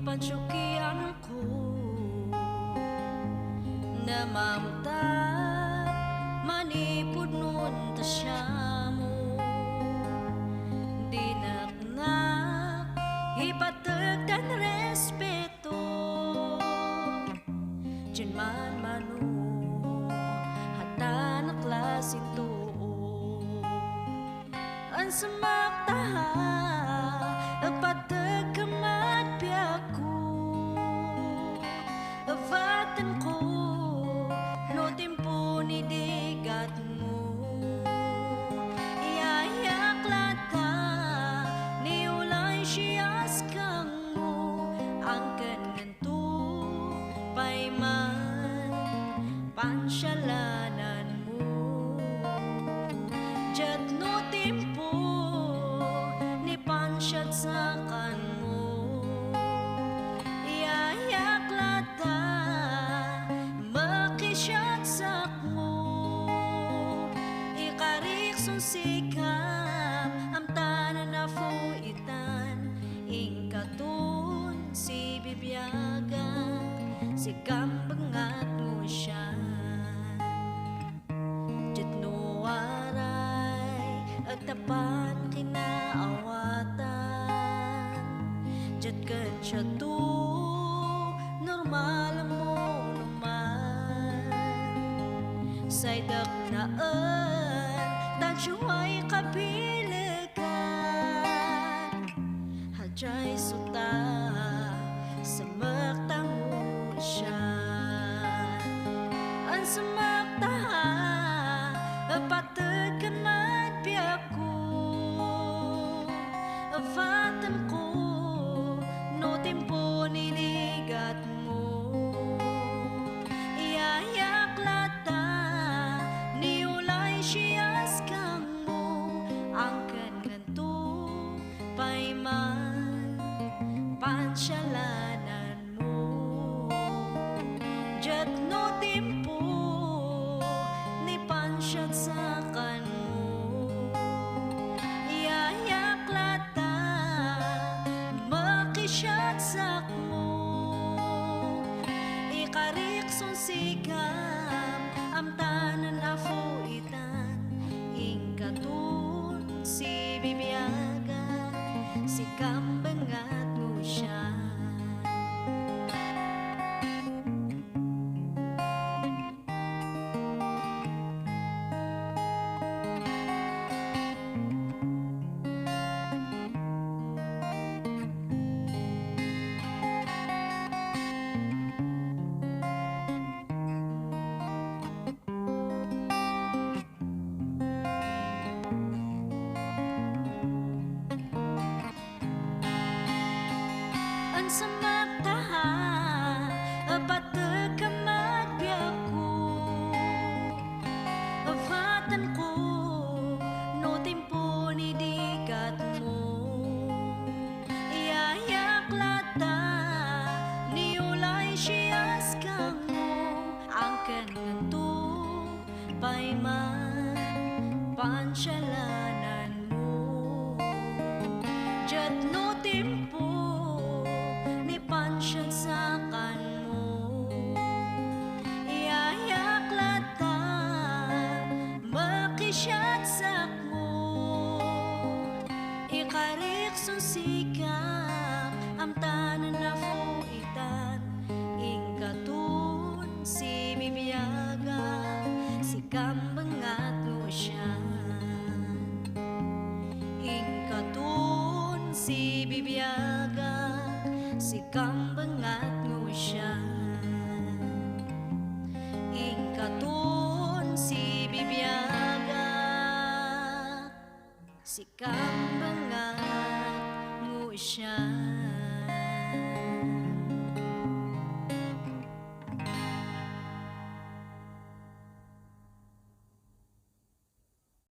pansukyan ko na mamtap manipod nun ta siya mo dinaknak ipatag dan respeto dyan man manu hata na klase to ang samaktaha patag kamat piyaku avatan ko no tempo ni digat mo iyayak lata ni ulay siyas kang mo ang kanganto payman pansyalanan mo jad no tempo ni pansyat sa kanmo iyayak lata makisyat sakmo ikarik sikap am tanan na fuitan ingkatun si bibiyagan si kambangat mo siya jat no waray at tapan kinaawatan jat kan siya to normal mo naman saydak naan tagsyuay kapilagan hajay suta sa magtango siya ang samaktaha patag kamat piyaku avatan ko no tempo niligat mo iyayak lata ni ulay siyas kang mo ang kanganto payman pansyalanan mo jat no tempo ni pansyat sa kanmo iyayak lata makisyat sakmo ikarik sikap am tanan na fuitan ingkatun si bibiyagan si kambangat mo siya samaktaha patag kamat piyaku avatan ko no tempo ni digat mo iyayak lata ni ulay siyas kang mo ang kanganto payman pansyalanan mo jat no tempo pansyat sa kanmo iyayak lata makisyat sakmo ikarik sikap am tanan na fuitan ingkatun si bibiyagan si kambangat mo siya ingkatun si bibiyagan si kambangat mo siya ingkatun si bibiyagan si kambangat mo siya